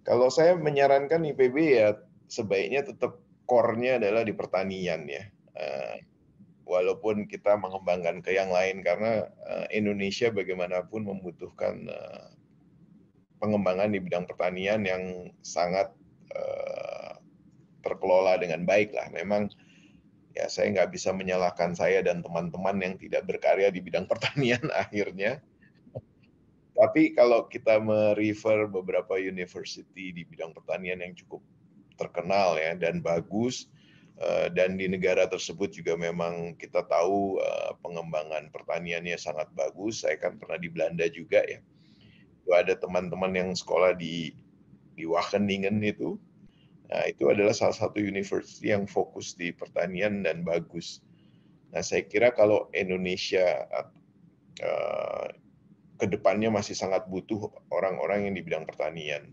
Kalau saya menyarankan IPB ya sebaiknya tetap core-nya adalah di pertanian ya. Walaupun kita mengembangkan ke yang lain karena Indonesia bagaimanapun membutuhkan pengembangan di bidang pertanian yang sangat terkelola dengan baik lah. Memang ya saya nggak bisa menyalahkan saya dan teman-teman yang tidak berkarya di bidang pertanian akhirnya. Tapi kalau kita merefer beberapa university di bidang pertanian yang cukup terkenal ya dan bagus, dan di negara tersebut juga memang kita tahu pengembangan pertaniannya sangat bagus. Saya kan pernah di Belanda juga ya. Itu ada teman-teman yang sekolah di Wageningen itu. Nah, itu adalah salah satu university yang fokus di pertanian dan bagus. Nah, saya kira kalau Indonesia ke depannya masih sangat butuh orang-orang yang di bidang pertanian.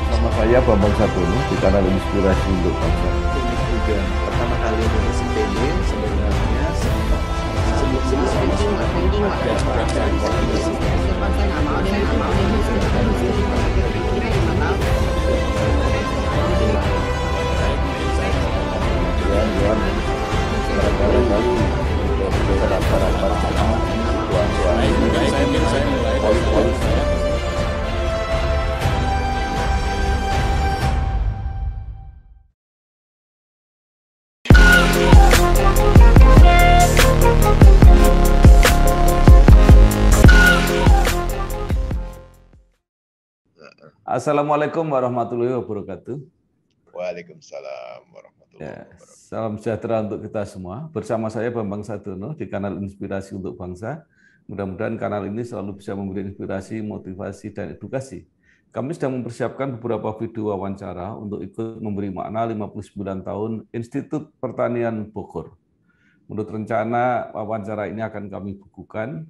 Nama saya Bambang Sadono di kanal Inspirasi untuk Bangsa. Juga pertama kali lulus IPB sebenarnya Assalamualaikum warahmatullahi wabarakatuh. Waalaikumsalam warahmatullahi wabarakatuh. Salam sejahtera untuk kita semua. Bersama saya Bambang Sadono di kanal Inspirasi untuk Bangsa. Mudah-mudahan kanal ini selalu bisa memberi inspirasi, motivasi, dan edukasi. Kami sedang mempersiapkan beberapa video wawancara untuk ikut memberi makna 59 tahun Institut Pertanian Bogor. Menurut rencana, wawancara ini akan kami bukukan.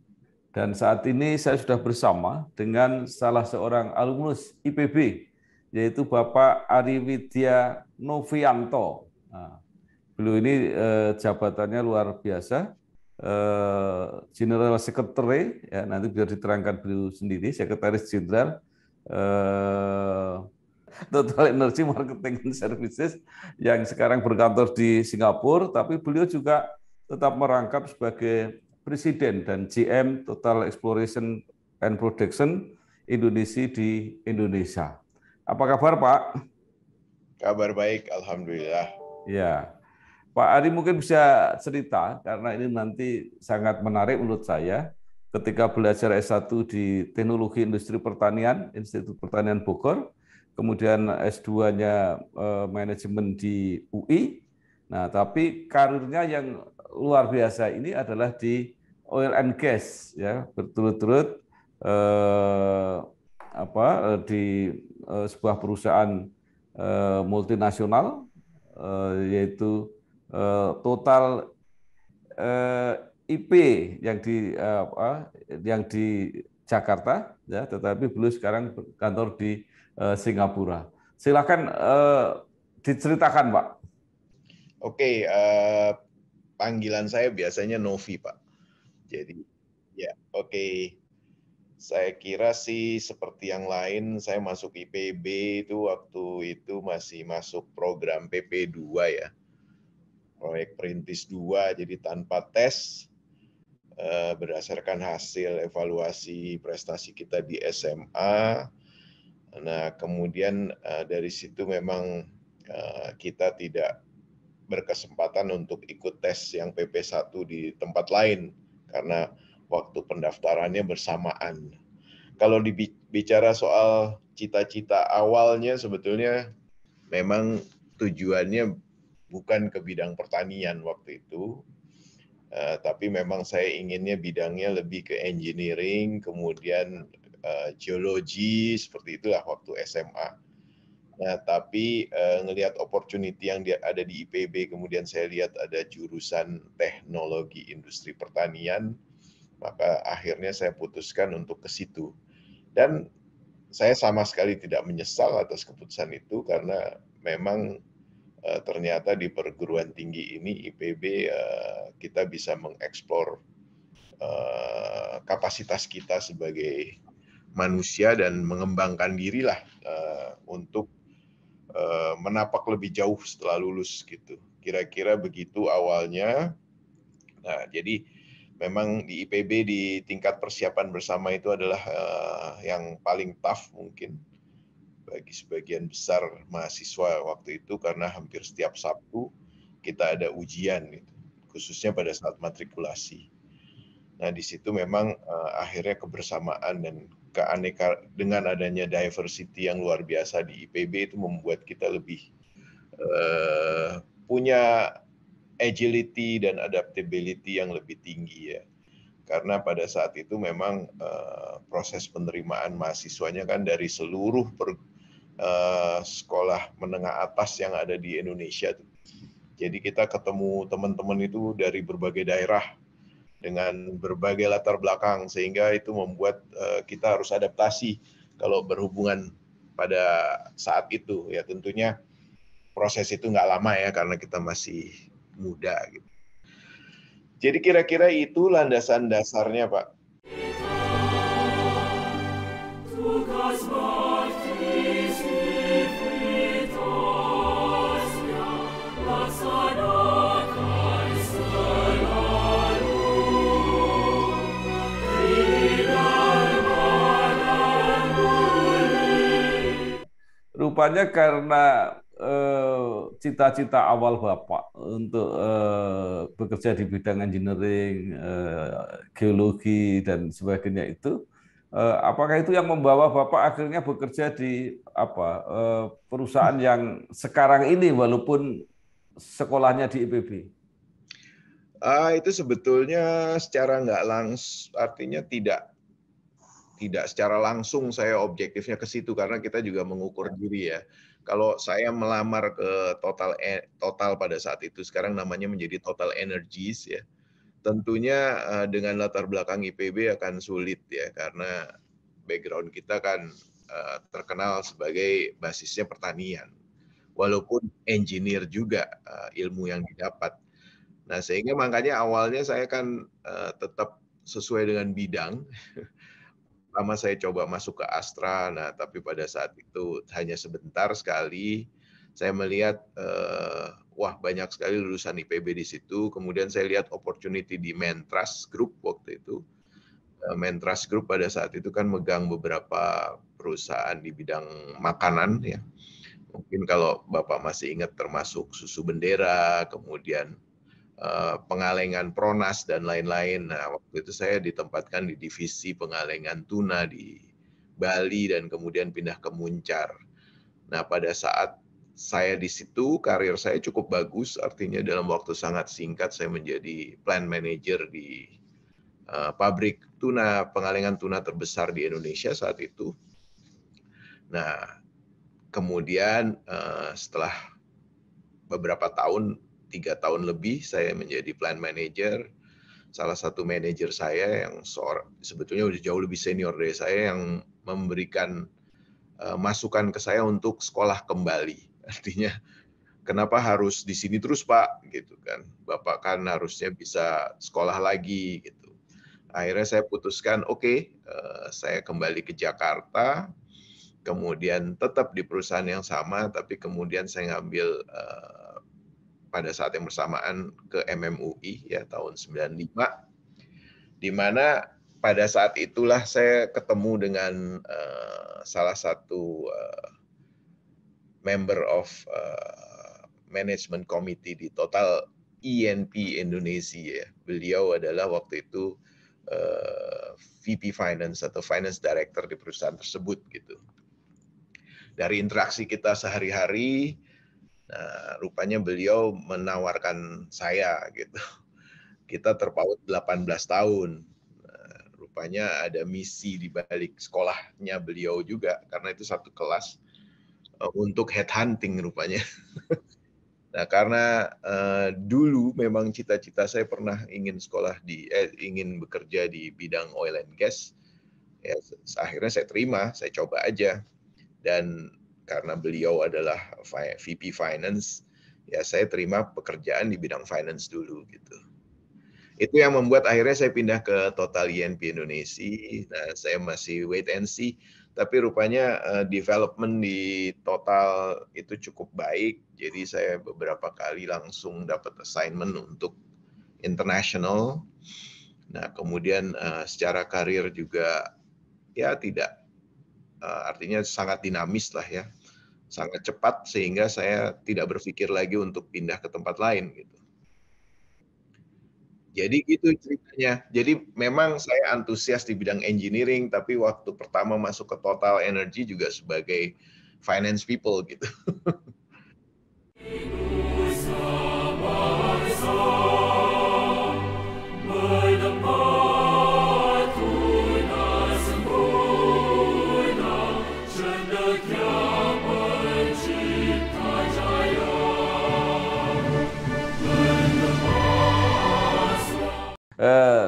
Dan saat ini saya sudah bersama dengan salah seorang alumnus IPB, yaitu Bapak Ari Widya Novianto. Nah, beliau ini jabatannya luar biasa, General Secretary, ya, nanti biar diterangkan beliau sendiri, Sekretaris Jenderal Total Energy Marketing and Services yang sekarang berkantor di Singapura, tapi beliau juga tetap merangkap sebagai Presiden dan GM Total Exploration and Production Indonesia di Indonesia. Apa kabar, Pak? Kabar baik, alhamdulillah. Ya, Pak Ari mungkin bisa cerita karena ini nanti sangat menarik menurut saya. Ketika belajar S1 di Teknologi Industri Pertanian, Institut Pertanian Bogor, kemudian S2-nya manajemen di UI. Nah, tapi karirnya yang luar biasa ini adalah di oil and gas, ya, berturut-turut di sebuah perusahaan multinasional, yaitu Total IP yang di Jakarta, ya, tetapi beliau sekarang kantor di Singapura. Silakan diceritakan, Pak. Oke, panggilan saya biasanya Novi, Pak. Jadi, ya, oke. Saya kira sih seperti yang lain, saya masuk IPB itu waktu itu masih masuk program PP2 ya. Proyek Perintis 2, jadi tanpa tes, berdasarkan hasil evaluasi prestasi kita di SMA. Nah, kemudian dari situ memang kita tidak berkesempatan untuk ikut tes yang PP1 di tempat lain karena waktu pendaftarannya bersamaan. Kalau dibicara soal cita-cita awalnya sebetulnya memang tujuannya bukan ke bidang pertanian waktu itu, tapi memang saya inginnya bidangnya lebih ke engineering, kemudian geologi, seperti itulah waktu SMA. Nah, tapi ngelihat opportunity yang ada di IPB, kemudian saya lihat ada jurusan teknologi industri pertanian, Maka akhirnya saya putuskan untuk ke situ. Dan saya sama sekali tidak menyesal atas keputusan itu karena memang ternyata di perguruan tinggi ini IPB kita bisa mengeksplor kapasitas kita sebagai manusia dan mengembangkan dirilah untuk menapak lebih jauh setelah lulus gitu. Kira-kira begitu awalnya. Nah, jadi memang di IPB di tingkat persiapan bersama itu adalah yang paling tough mungkin bagi sebagian besar mahasiswa waktu itu karena hampir setiap Sabtu kita ada ujian gitu, khususnya pada saat matrikulasi. Nah, di situ memang akhirnya kebersamaan dan dengan adanya diversity yang luar biasa di IPB itu membuat kita lebih punya agility dan adaptability yang lebih tinggi ya. Karena pada saat itu memang proses penerimaan mahasiswanya kan dari seluruh sekolah menengah atas yang ada di Indonesia. Jadi kita ketemu teman-teman itu dari berbagai daerah dengan berbagai latar belakang, sehingga itu membuat kita harus adaptasi kalau berhubungan pada saat itu. Ya tentunya proses itu nggak lama ya karena kita masih muda gitu. Jadi kira-kira itu landasan dasarnya, Pak. Rupanya karena cita-cita awal Bapak untuk bekerja di bidang engineering, geologi, dan sebagainya itu, apakah itu yang membawa Bapak akhirnya bekerja di perusahaan yang sekarang ini walaupun sekolahnya di IPB? Itu sebetulnya secara nggak langsung, artinya tidak secara langsung saya objektifnya ke situ karena kita juga mengukur diri ya. Kalau saya melamar ke Total pada saat itu, sekarang namanya menjadi Total Energies ya. Tentunya dengan latar belakang IPB akan sulit ya karena background kita kan terkenal sebagai basisnya pertanian. Walaupun engineer juga ilmu yang didapat. Nah, sehingga makanya awalnya saya kan tetap sesuai dengan bidang. Pertama saya coba masuk ke Astra, nah tapi pada saat itu hanya sebentar sekali. Saya melihat wah banyak sekali lulusan IPB di situ. Kemudian saya lihat opportunity di Mentras Group waktu itu. Mentras Group pada saat itu kan megang beberapa perusahaan di bidang makanan ya. Mungkin kalau Bapak masih ingat termasuk Susu Bendera, kemudian pengalengan Pronas dan lain-lain. Nah, waktu itu saya ditempatkan di divisi pengalengan tuna di Bali dan kemudian pindah ke Muncar. Nah, pada saat saya di situ, karir saya cukup bagus, artinya dalam waktu sangat singkat saya menjadi plant manager di pabrik tuna, pengalengan tuna terbesar di Indonesia saat itu. Nah, kemudian setelah beberapa tahun, 3 tahun lebih saya menjadi plant manager. Salah satu manajer saya yang sebetulnya udah jauh lebih senior dari saya yang memberikan masukan ke saya untuk sekolah kembali. Artinya kenapa harus di sini terus Pak gitu kan. Bapak kan harusnya bisa sekolah lagi gitu. Akhirnya saya putuskan oke, saya kembali ke Jakarta. Kemudian tetap di perusahaan yang sama tapi kemudian saya ngambil pada saat yang bersamaan ke MMUI ya tahun 95, di mana pada saat itulah saya ketemu dengan salah satu member of management committee di Total E&P Indonesia ya. Beliau adalah waktu itu VP Finance atau Finance Director di perusahaan tersebut gitu. Dari interaksi kita sehari-hari, nah, rupanya beliau menawarkan saya gitu. Kita terpaut 18 tahun. Nah, rupanya ada misi di balik sekolahnya beliau juga karena itu satu kelas untuk headhunting rupanya. Nah, karena dulu memang cita-cita saya pernah ingin ingin bekerja di bidang oil and gas, ya akhirnya saya terima, saya coba aja. Dan karena beliau adalah VP Finance, ya saya terima pekerjaan di bidang finance dulu gitu. Itu yang membuat akhirnya saya pindah ke Total INP Indonesia. Nah, saya masih wait and see, tapi rupanya development di Total itu cukup baik. Jadi saya beberapa kali langsung dapat assignment untuk international. Nah, kemudian secara karir juga ya tidak, artinya sangat dinamis lah ya, sangat cepat sehingga saya tidak berpikir lagi untuk pindah ke tempat lain gitu. Jadi gitu ceritanya. Jadi memang saya antusias di bidang engineering, tapi waktu pertama masuk ke Total Energy juga sebagai finance people gitu.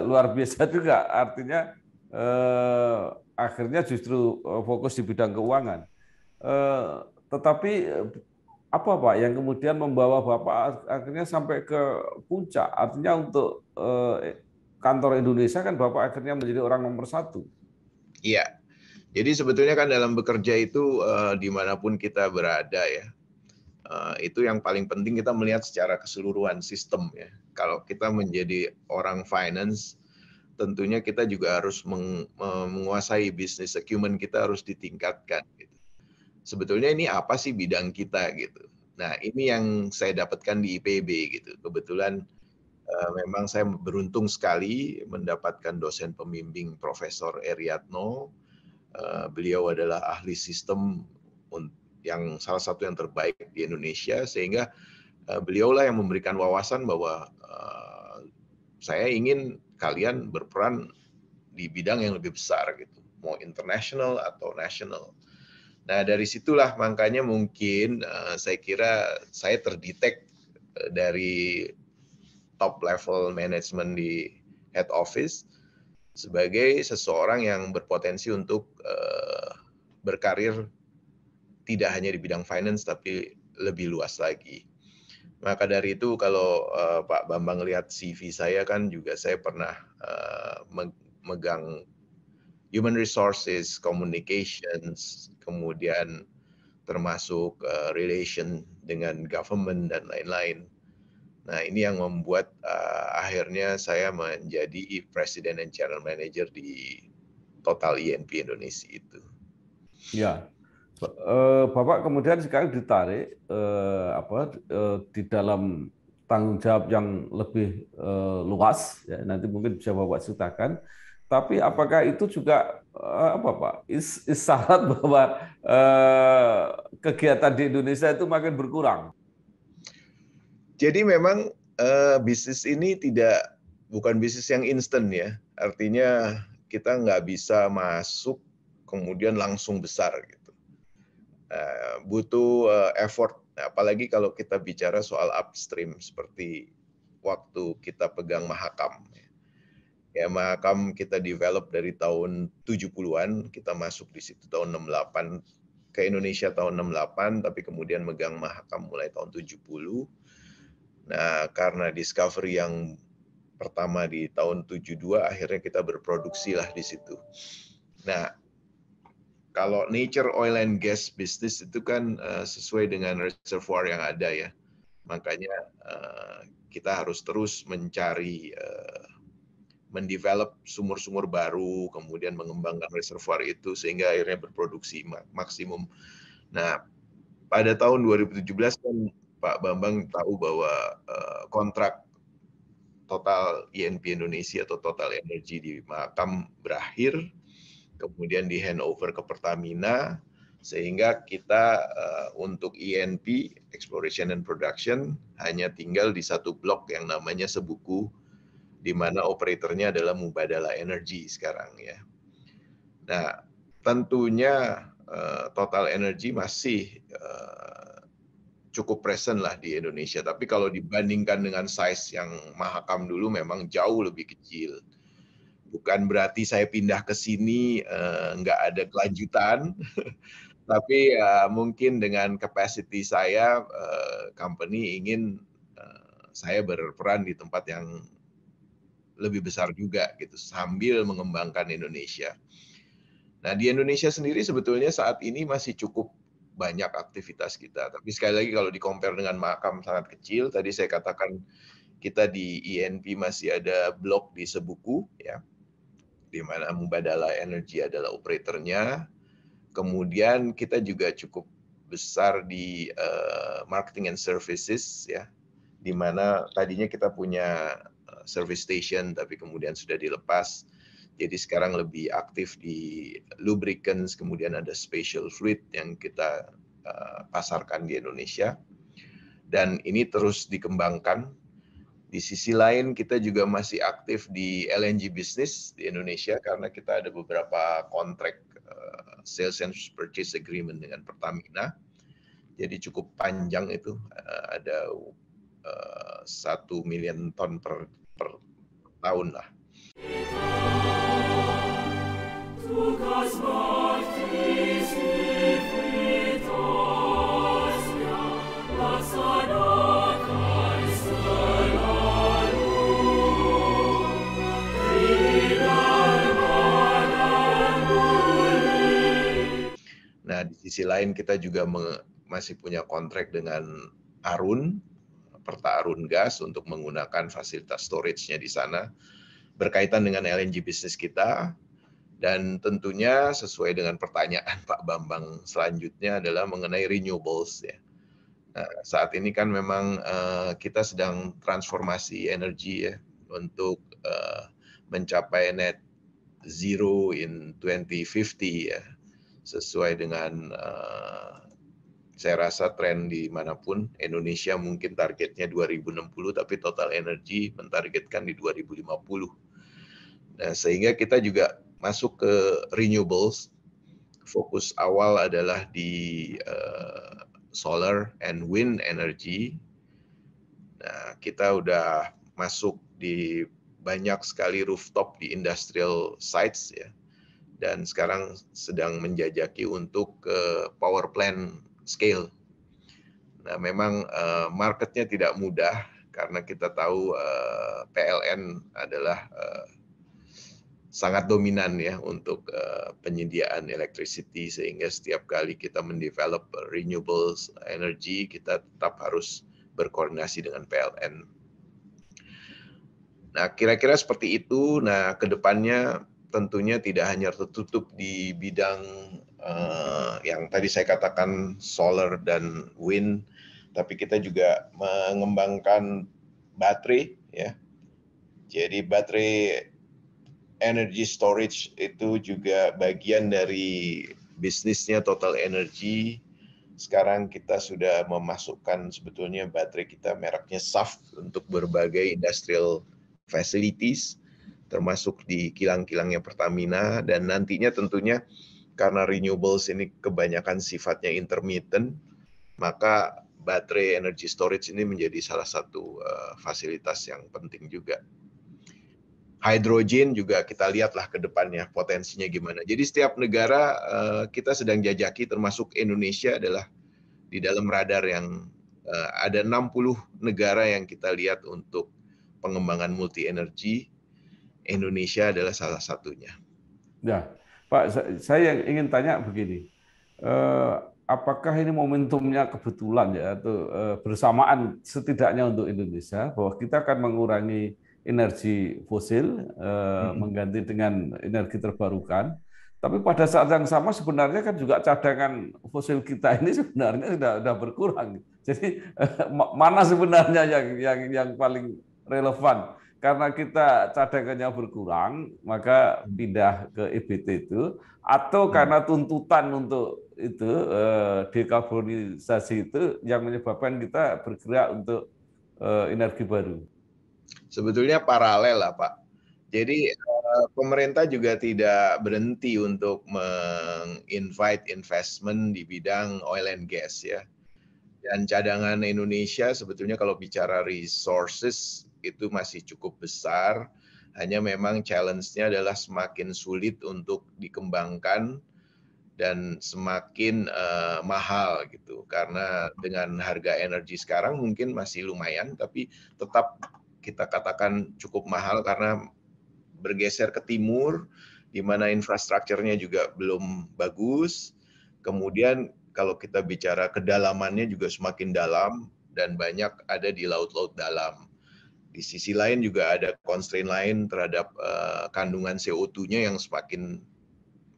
Luar biasa juga, artinya akhirnya justru fokus di bidang keuangan. Tetapi apa Pak yang kemudian membawa Bapak akhirnya sampai ke puncak? Artinya untuk kantor Indonesia kan Bapak akhirnya menjadi orang nomor 1. Iya, jadi sebetulnya kan dalam bekerja itu dimanapun kita berada ya, itu yang paling penting kita melihat secara keseluruhan sistem ya. Kalau kita menjadi orang finance, tentunya kita juga harus menguasai bisnis acumen kita harus ditingkatkan. Gitu. Sebetulnya ini apa sih bidang kita gitu. Nah ini yang saya dapatkan di IPB gitu. Kebetulan memang saya beruntung sekali mendapatkan dosen pembimbing Profesor Eriatno. Beliau adalah ahli sistem yang salah satu yang terbaik di Indonesia, sehingga beliaulah yang memberikan wawasan bahwa saya ingin kalian berperan di bidang yang lebih besar gitu, mau international atau national. Nah dari situlah makanya mungkin saya kira saya terdetek dari top level management di head office sebagai seseorang yang berpotensi untuk berkarir tidak hanya di bidang finance tapi lebih luas lagi. Maka dari itu kalau Pak Bambang lihat CV saya kan juga saya pernah megang human resources, communications, kemudian termasuk relation dengan government dan lain-lain. Nah ini yang membuat akhirnya saya menjadi President and General Manager di Total INP Indonesia itu. Ya, Bapak kemudian sekarang ditarik di dalam tanggung jawab yang lebih luas, ya, nanti mungkin bisa Bapak ceritakan. Tapi apakah itu juga apa Pak isyarat bahwa kegiatan di Indonesia itu makin berkurang? Jadi memang bisnis ini bukan bisnis yang instan ya. Artinya kita nggak bisa masuk kemudian langsung besar gitu. Butuh effort, apalagi kalau kita bicara soal upstream seperti waktu kita pegang Mahakam. Ya, Mahakam kita develop dari tahun 70-an, kita masuk di situ tahun 68, ke Indonesia tahun 68, tapi kemudian megang Mahakam mulai tahun 70. Nah, karena discovery yang pertama di tahun 72, akhirnya kita berproduksi lah di situ. Nah, kalau nature oil and gas business itu kan sesuai dengan reservoir yang ada ya. Makanya kita harus terus mencari, mendevelop sumur-sumur baru, kemudian mengembangkan reservoir itu sehingga akhirnya berproduksi maksimum. Nah, pada tahun 2017 kan Pak Bambang tahu bahwa kontrak Total INP Indonesia atau Total Energy di Mahakam berakhir, kemudian di handover ke Pertamina, sehingga kita untuk INP, Exploration and Production, hanya tinggal di satu blok yang namanya Sebuku, di mana operatornya adalah Mubadala Energy sekarang ya. Nah, tentunya Total Energy masih cukup present lah di Indonesia. Tapi kalau dibandingkan dengan size yang Mahakam dulu memang jauh lebih kecil. Bukan berarti saya pindah ke sini nggak ada kelanjutan, tapi mungkin dengan capacity saya, company ingin saya berperan di tempat yang lebih besar juga gitu, sambil mengembangkan Indonesia. Nah, di Indonesia sendiri sebetulnya saat ini masih cukup banyak aktivitas kita. Tapi sekali lagi kalau di-compare dengan Mahakam sangat kecil, tadi saya katakan kita di INP masih ada blok di Sebuku, ya, di mana Mubadala Energy adalah operatornya. Kemudian kita juga cukup besar di marketing and services, ya, di mana tadinya kita punya service station, tapi kemudian sudah dilepas. Jadi sekarang lebih aktif di lubricants, kemudian ada special fluid yang kita pasarkan di Indonesia. Dan ini terus dikembangkan. Di sisi lain kita juga masih aktif di LNG business di Indonesia karena kita ada beberapa kontrak sales and purchase agreement dengan Pertamina. Jadi cukup panjang itu, ada 1 million ton per tahun lah. Nah, di sisi lain kita juga masih punya kontrak dengan Arun, Perta Arun Gas untuk menggunakan fasilitas storage-nya di sana berkaitan dengan LNG bisnis kita. Dan tentunya sesuai dengan pertanyaan Pak Bambang selanjutnya adalah mengenai renewables, ya. Nah, saat ini kan memang kita sedang transformasi energi, ya, untuk mencapai net zero in 2050, ya, sesuai dengan saya rasa tren dimanapun. Indonesia mungkin targetnya 2060, tapi total energi mentargetkan di 2050. Nah, sehingga kita juga masuk ke renewables. Fokus awal adalah di solar and wind energy. Nah, kita udah masuk di banyak sekali rooftop di industrial sites, ya. Dan sekarang sedang menjajaki untuk power plant scale. Nah, memang marketnya tidak mudah karena kita tahu PLN adalah sangat dominan, ya, untuk penyediaan electricity, sehingga setiap kali kita mendevelop renewables energy kita tetap harus berkoordinasi dengan PLN. Nah, kira-kira seperti itu. Nah, kedepannya tentunya tidak hanya tertutup di bidang yang tadi saya katakan solar dan wind, tapi kita juga mengembangkan baterai, ya. Jadi baterai energy storage itu juga bagian dari bisnisnya Total Energy. Sekarang kita sudah memasukkan sebetulnya baterai kita mereknya SAF untuk berbagai industrial facilities, termasuk di kilang-kilangnya Pertamina, dan nantinya tentunya karena renewables ini kebanyakan sifatnya intermittent, maka baterai energy storage ini menjadi salah satu fasilitas yang penting juga. Hydrogen juga kita lihatlah ke depannya potensinya gimana. Jadi setiap negara kita sedang jajaki, termasuk Indonesia adalah di dalam radar yang ada 60 negara yang kita lihat untuk pengembangan multi energi. Indonesia adalah salah satunya. Ya, Pak, saya yang ingin tanya begini, apakah ini momentumnya kebetulan, ya, atau bersamaan setidaknya untuk Indonesia bahwa kita akan mengurangi energi fosil, mengganti dengan energi terbarukan, tapi pada saat yang sama sebenarnya kan juga cadangan fosil kita ini sebenarnya sudah berkurang. Jadi mana sebenarnya yang paling relevan? Karena kita cadangannya berkurang, maka pindah ke EBT itu, atau karena tuntutan untuk itu dekarbonisasi itu yang menyebabkan kita bergerak untuk energi baru. Sebetulnya paralel lah, Pak. Jadi pemerintah juga tidak berhenti untuk menginvite investment di bidang oil and gas, ya. Dan cadangan Indonesia sebetulnya kalau bicara resources itu masih cukup besar, hanya memang challenge-nya adalah semakin sulit untuk dikembangkan dan semakin mahal gitu. Karena dengan harga energi sekarang mungkin masih lumayan, tapi tetap kita katakan cukup mahal karena bergeser ke timur, di mana infrastrukturnya juga belum bagus. Kemudian kalau kita bicara kedalamannya juga semakin dalam dan banyak ada di laut-laut dalam. Di sisi lain juga ada constraint lain terhadap kandungan CO2-nya yang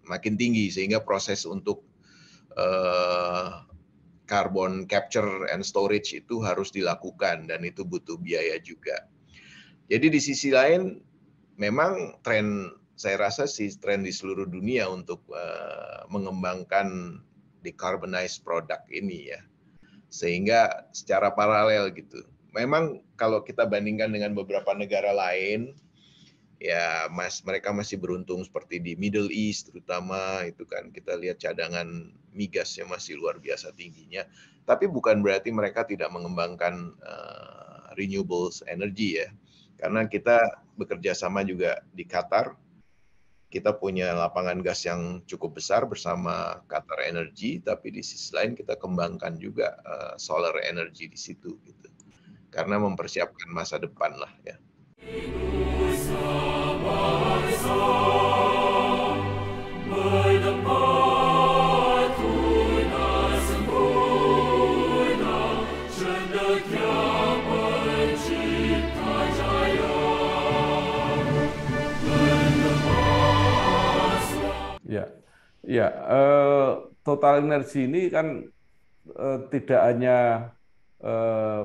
makin tinggi, sehingga proses untuk carbon capture and storage itu harus dilakukan dan itu butuh biaya juga. Jadi di sisi lain memang saya rasa sih tren di seluruh dunia untuk mengembangkan decarbonized product ini ya. Sehingga secara paralel gitu. Memang kalau kita bandingkan dengan beberapa negara lain, ya mereka masih beruntung seperti di Middle East terutama itu kan kita lihat cadangan migasnya masih luar biasa tingginya. Tapi bukan berarti mereka tidak mengembangkan renewables energy ya. Karena kita bekerja sama juga di Qatar. Kita punya lapangan gas yang cukup besar bersama Qatar Energy, tapi di sisi lain kita kembangkan juga solar energy di situ gitu. Karena mempersiapkan masa depan lah ya. Ya, total energi ini kan tidak hanya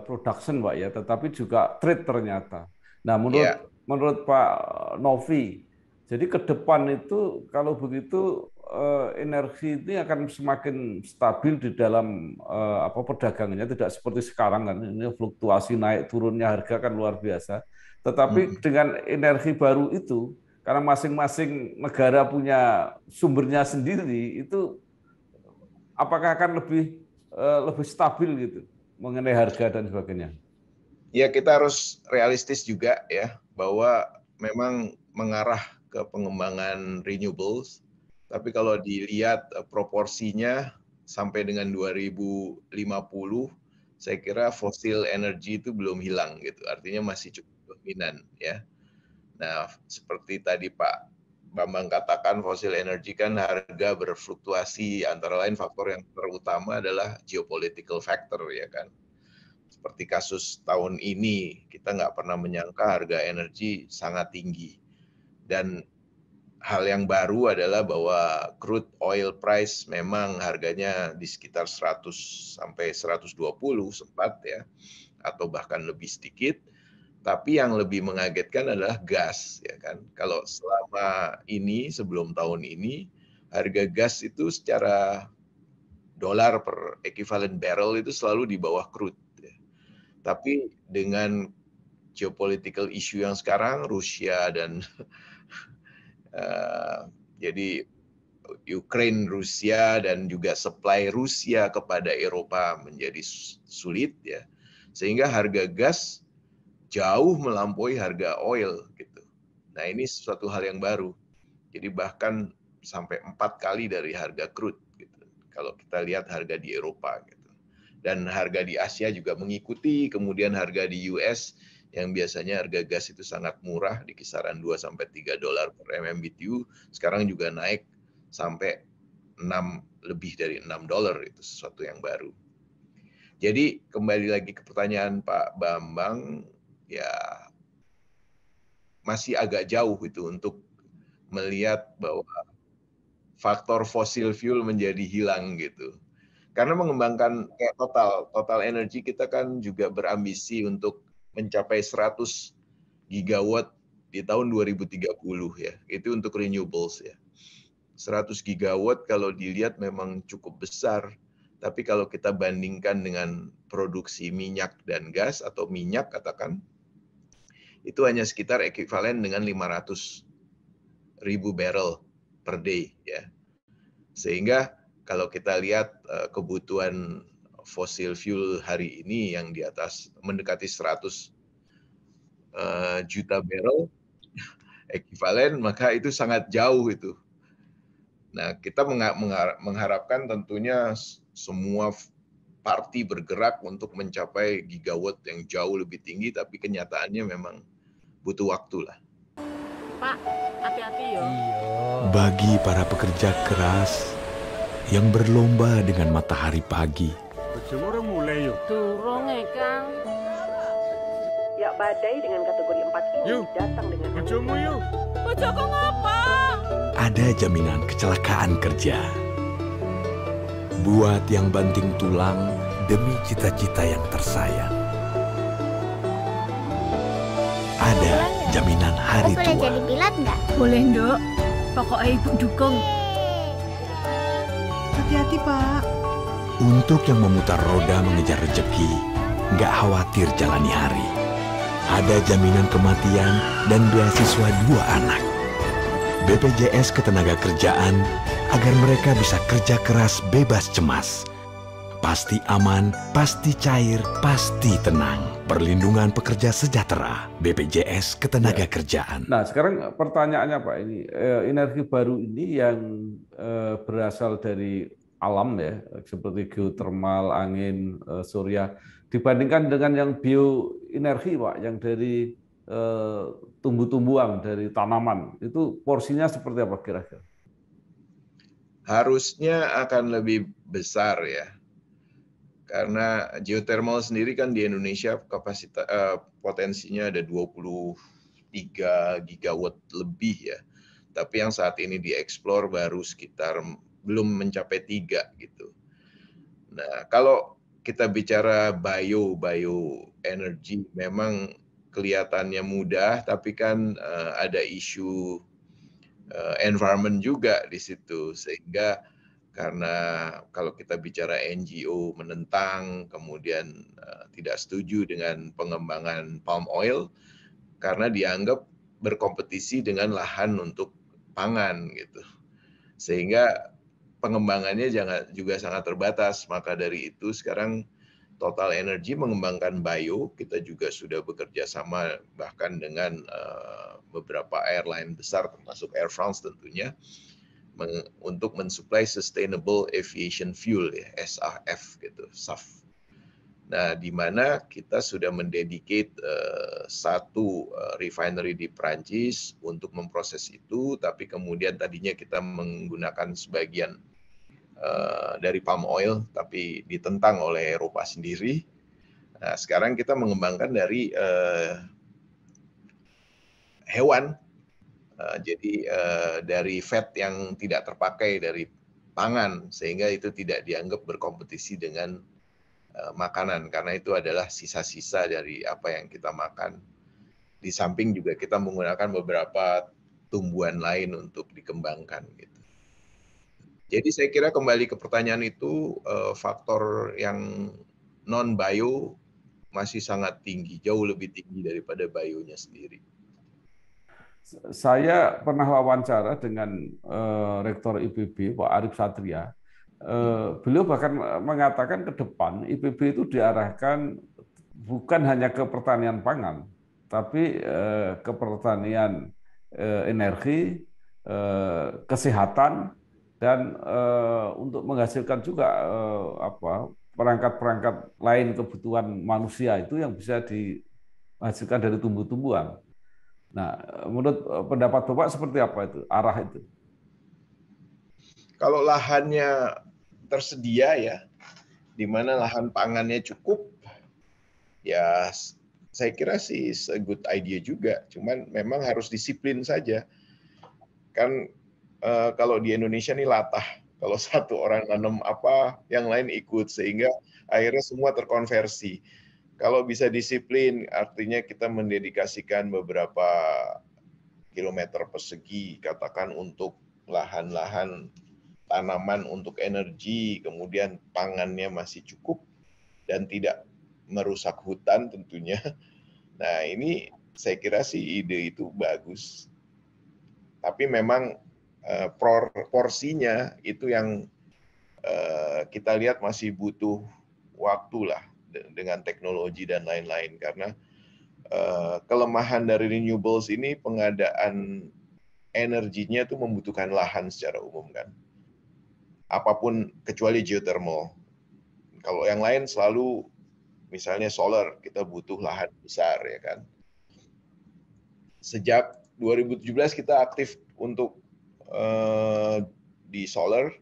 production, Pak ya, tetapi juga trade ternyata. Nah, menurut Pak Novi, jadi ke depan itu kalau begitu energi ini akan semakin stabil di dalam perdagangannya, tidak seperti sekarang kan ini fluktuasi naik turunnya harga kan luar biasa. Tetapi dengan energi baru itu, karena masing-masing negara punya sumbernya sendiri, itu apakah akan lebih stabil gitu mengenai harga dan sebagainya? Ya, kita harus realistis juga ya bahwa memang mengarah ke pengembangan renewables. Tapi kalau dilihat proporsinya sampai dengan 2050, saya kira fosil energi itu belum hilang gitu. Artinya masih cukup dominan ya. Nah, seperti tadi Pak Bambang katakan, fosil energi kan harga berfluktuasi, antara lain faktor yang terutama adalah geopolitical factor ya kan. Seperti kasus tahun ini, kita nggak pernah menyangka harga energi sangat tinggi. Dan hal yang baru adalah bahwa crude oil price memang harganya di sekitar 100 sampai 120 sempat ya, atau bahkan lebih sedikit. Tapi yang lebih mengagetkan adalah gas, ya kan. Kalau selama ini, sebelum tahun ini, harga gas itu secara dolar per equivalent barrel itu selalu di bawah crude. Ya. Tapi dengan geopolitical issue yang sekarang, Rusia dan jadi Ukraine, Rusia dan juga supply Rusia kepada Eropa menjadi sulit, ya. Sehingga harga gas jauh melampaui harga oil gitu. Nah, ini suatu hal yang baru. Jadi bahkan sampai 4 kali dari harga crude gitu. Kalau kita lihat harga di Eropa gitu. Dan harga di Asia juga mengikuti, kemudian harga di US yang biasanya harga gas itu sangat murah di kisaran 2 sampai 3 dolar per MMBTU, sekarang juga naik sampai lebih dari 6 dolar, itu sesuatu yang baru. Jadi kembali lagi ke pertanyaan Pak Bambang, ya masih agak jauh itu untuk melihat bahwa faktor fosil fuel menjadi hilang gitu. Karena mengembangkan kayak total energi kita kan juga berambisi untuk mencapai 100 gigawatt di tahun 2030 ya. Itu untuk renewables ya. 100 gigawatt kalau dilihat memang cukup besar. Tapi kalau kita bandingkan dengan produksi minyak dan gas atau minyak katakan, itu hanya sekitar ekuivalen dengan 500.000 barrel per day ya. Sehingga kalau kita lihat kebutuhan fossil fuel hari ini yang di atas mendekati 100 juta barrel ekuivalen, maka itu sangat jauh itu. Nah, kita mengharapkan tentunya semua parti bergerak untuk mencapai gigawatt yang jauh lebih tinggi, tapi kenyataannya memang butuh waktu lah. Pak, hati-hati yo. Bagi para pekerja keras yang berlomba dengan matahari pagi, Durung Kang. Ya, badai dengan kategori 4 ini datang dengan Bojomu yuk. Bojoku ngapa? ada jaminan kecelakaan kerja. Buat yang banting tulang demi cita-cita yang tersayang. Ada jaminan hari Boleh tua. jadi pilot nggak? Boleh, Nduk. Pokoknya Ibu dukung. hati-hati, Pak. Untuk yang memutar roda mengejar rezeki, nggak khawatir jalani hari. Ada jaminan kematian dan beasiswa 2 anak. BPJS Ketenagakerjaan agar mereka bisa kerja keras bebas cemas. Pasti aman, pasti cair, pasti tenang. Perlindungan pekerja sejahtera. BPJS Ketenagakerjaan. Nah, sekarang pertanyaannya Pak, ini energi baru ini yang berasal dari alam ya, seperti geotermal, angin, surya, dibandingkan dengan yang bioenergi Pak, yang dari tumbuh-tumbuhan, dari tanaman, itu porsinya seperti apa kira-kira? Harusnya akan lebih besar ya. Karena geothermal sendiri kan di Indonesia kapasitas potensinya ada 23 gigawatt lebih ya. Tapi yang saat ini dieksplor baru sekitar belum mencapai 3 gitu. Nah, kalau kita bicara bioenergy memang kelihatannya mudah, tapi kan ada isu environment juga di situ, sehingga karena kalau kita bicara NGO menentang, kemudian tidak setuju dengan pengembangan palm oil karena dianggap berkompetisi dengan lahan untuk pangan gitu, sehingga pengembangannya juga sangat terbatas. Maka dari itu sekarang Total Energy mengembangkan bio, kita juga sudah bekerja sama bahkan dengan beberapa airline besar termasuk Air France tentunya, untuk mensuplai Sustainable Aviation Fuel ya, SAF gitu, SAF. Nah, di mana kita sudah mendedicate satu refinery di Prancis untuk memproses itu, tapi kemudian tadinya kita menggunakan sebagian dari palm oil, tapi ditentang oleh Eropa sendiri. Nah, sekarang kita mengembangkan dari hewan. Jadi dari fat yang tidak terpakai dari pangan, sehingga itu tidak dianggap berkompetisi dengan makanan, karena itu adalah sisa-sisa dari apa yang kita makan. Di samping juga kita menggunakan beberapa tumbuhan lain untuk dikembangkan gitu. Jadi saya kira kembali ke pertanyaan itu, faktor yang non-bio masih sangat tinggi, jauh lebih tinggi daripada bionya sendiri. Saya pernah wawancara dengan Rektor IPB, Pak Arif Satria. Beliau bahkan mengatakan ke depan IPB itu diarahkan bukan hanya ke pertanian pangan, tapi ke pertanian energi, kesehatan, dan untuk menghasilkan juga perangkat-perangkat lain kebutuhan manusia itu yang bisa dihasilkan dari tumbuh-tumbuhan. Nah, menurut pendapat Bapak seperti apa itu, arah itu? Kalau lahannya tersedia ya, di mana lahan pangannya cukup, ya saya kira sih a good idea juga. Cuman memang harus disiplin saja. Kan kalau di Indonesia nih latah, kalau satu orang nanam apa, yang lain ikut, sehingga akhirnya semua terkonversi. Kalau bisa disiplin, artinya kita mendedikasikan beberapa kilometer persegi, katakan untuk lahan-lahan tanaman untuk energi, kemudian pangannya masih cukup dan tidak merusak hutan tentunya. Nah, ini saya kira sih ide itu bagus. Tapi memang porsinya itu yang kita lihat masih butuh waktu lah dengan teknologi dan lain-lain, karena kelemahan dari renewables ini pengadaan energinya itu membutuhkan lahan secara umum kan. Apapun kecuali geothermal. Kalau yang lain selalu misalnya solar, kita butuh lahan besar ya kan. Sejak 2017 kita aktif untuk di solar,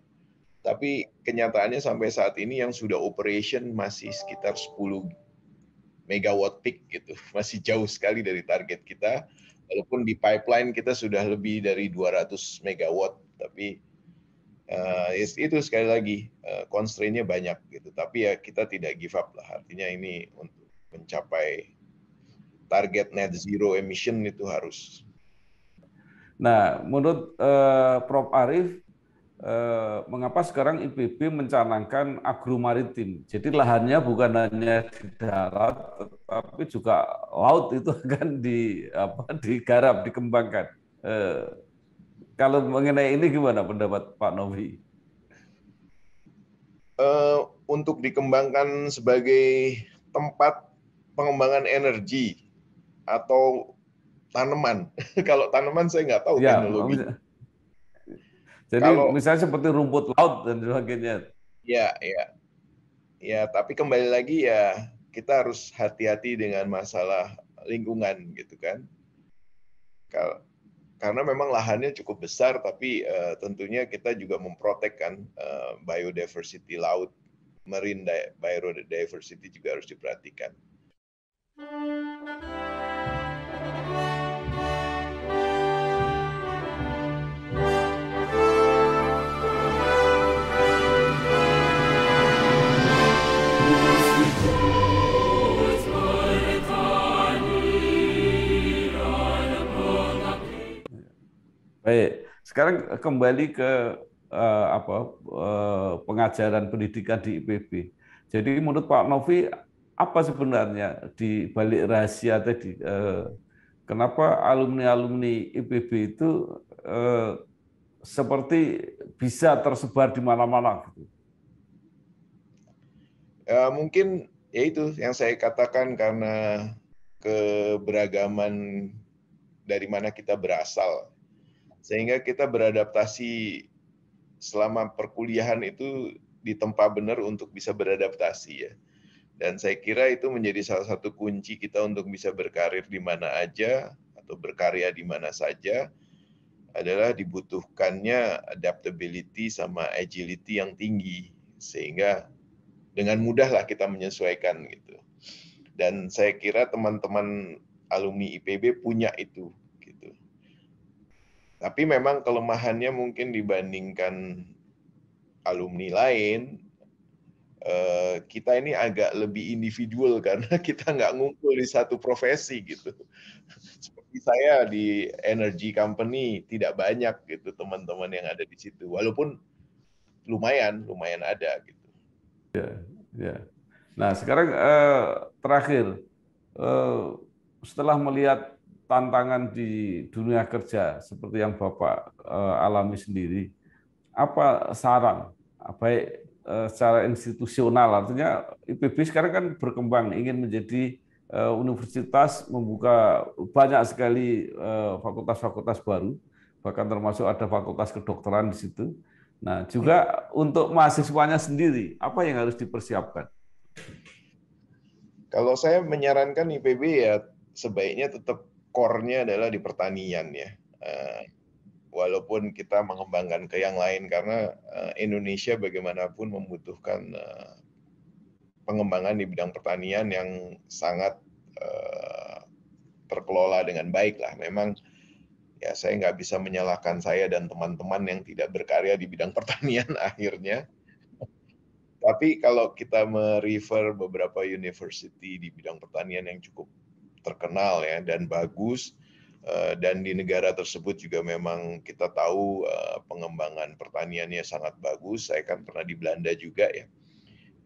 tapi kenyataannya sampai saat ini yang sudah operation masih sekitar 10 megawatt peak gitu, masih jauh sekali dari target kita. Walaupun di pipeline kita sudah lebih dari 200 megawatt, tapi itu sekali lagi constraint-nya banyak gitu. Tapi ya kita tidak give up lah. Artinya ini untuk mencapai target net zero emission itu harus. Nah, menurut Prof. Arief, mengapa sekarang IPB mencanangkan agromaritim? Jadi lahannya bukan hanya di darat, tetapi juga laut itu akan digarap, dikembangkan. Kalau mengenai ini gimana pendapat Pak Novi? Untuk dikembangkan sebagai tempat pengembangan energi atau tanaman. Kalau tanaman saya nggak tahu Ya, teknologi. jadi Kalau misalnya seperti rumput laut dan sebagainya. Ya, tapi kembali lagi ya kita harus hati-hati dengan masalah lingkungan gitu kan. Karena memang lahannya cukup besar, tapi tentunya kita juga memprotek kan biodiversity laut, marine biodiversity juga harus diperhatikan. Baik, sekarang kembali ke pengajaran pendidikan di IPB. Jadi menurut Pak Novi, apa sebenarnya di balik rahasia tadi? Kenapa alumni-alumni IPB itu seperti bisa tersebar di mana-mana gitu? Mungkin ya itu yang saya katakan, karena keberagaman dari mana kita berasal, sehingga kita beradaptasi selama perkuliahan itu ditempa benar untuk bisa beradaptasi ya. Dan saya kira itu menjadi salah satu kunci kita untuk bisa berkarir di mana aja atau berkarya di mana saja, adalah dibutuhkannya adaptability sama agility yang tinggi, sehingga dengan mudahlah kita menyesuaikan gitu. Dan saya kira teman-teman alumni IPB punya itu gitu. Tapi memang kelemahannya mungkin dibandingkan alumni lain, kita ini agak lebih individual karena kita nggak ngumpul di satu profesi gitu. Seperti saya di energy company tidak banyak gitu teman-teman yang ada di situ. Walaupun lumayan ada gitu. Ya. Nah, sekarang terakhir, setelah melihat tantangan di dunia kerja seperti yang Bapak alami sendiri, apa saran, baik secara institusional, artinya IPB sekarang kan berkembang, ingin menjadi universitas, membuka banyak sekali fakultas-fakultas baru, bahkan termasuk ada fakultas kedokteran di situ. Nah, juga untuk mahasiswanya sendiri, apa yang harus dipersiapkan? Kalau saya menyarankan IPB ya sebaiknya tetap core-nya adalah di pertanian ya. Walaupun kita mengembangkan ke yang lain, karena Indonesia bagaimanapun membutuhkan pengembangan di bidang pertanian yang sangat terkelola dengan baik lah. Memang ya saya nggak bisa menyalahkan saya dan teman-teman yang tidak berkarya di bidang pertanian akhirnya. Tapi kalau kita merefer beberapa university di bidang pertanian yang cukup terkenal ya dan bagus, dan di negara tersebut juga memang kita tahu pengembangan pertaniannya sangat bagus. Saya kan pernah di Belanda juga ya.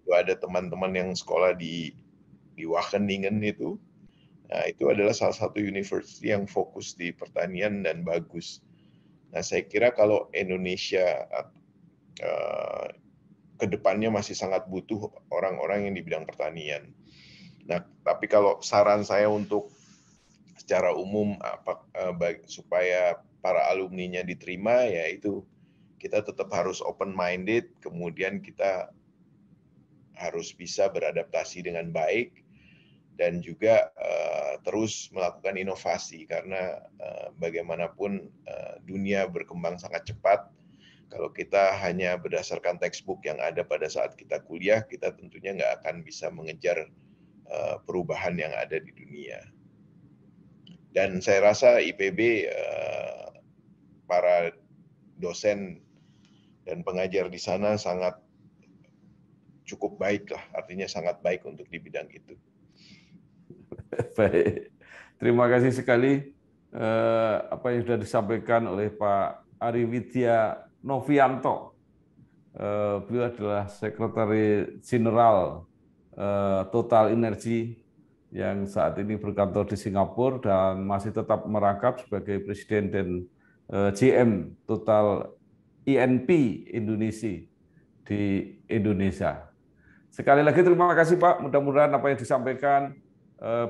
Itu ada teman-teman yang sekolah di Wageningen itu. Nah, itu adalah salah satu university yang fokus di pertanian dan bagus. Nah, saya kira kalau Indonesia kedepannya masih sangat butuh orang-orang yang di bidang pertanian. Nah, tapi kalau saran saya untuk secara umum supaya para alumninya diterima, yaitu kita tetap harus open-minded, kemudian kita harus bisa beradaptasi dengan baik, dan juga terus melakukan inovasi, karena bagaimanapun dunia berkembang sangat cepat. Kalau kita hanya berdasarkan textbook yang ada pada saat kita kuliah, kita tentunya nggak akan bisa mengejar perubahan yang ada di dunia. Dan saya rasa IPB, para dosen dan pengajar di sana sangat cukup baik lah, artinya sangat baik untuk di bidang itu. Baik, terima kasih sekali apa yang sudah disampaikan oleh Pak Ari Widya Novianto. Beliau adalah Sekretaris Jenderal Total Energy yang saat ini berkantor di Singapura dan masih tetap merangkap sebagai Presiden dan GM Total INP Indonesia di Indonesia. Sekali lagi terima kasih Pak, mudah-mudahan apa yang disampaikan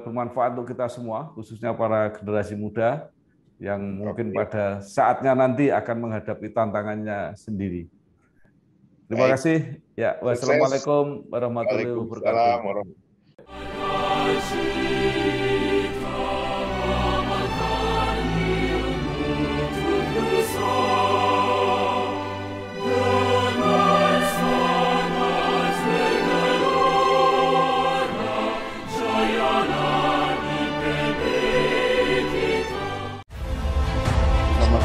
bermanfaat untuk kita semua, khususnya para generasi muda yang mungkin pada saatnya nanti akan menghadapi tantangannya sendiri. Terima kasih. Ya, wassalamualaikum warahmatullahi wabarakatuh.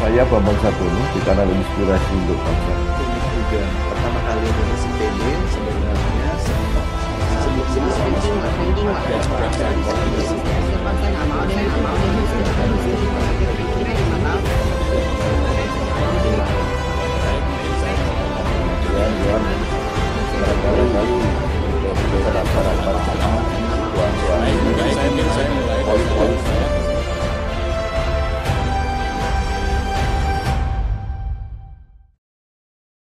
Saya Bambang Satono di kanal Inspirasi untuk Bangsa. Ini juga pertama kali lulus IPB sebenarnya sebelum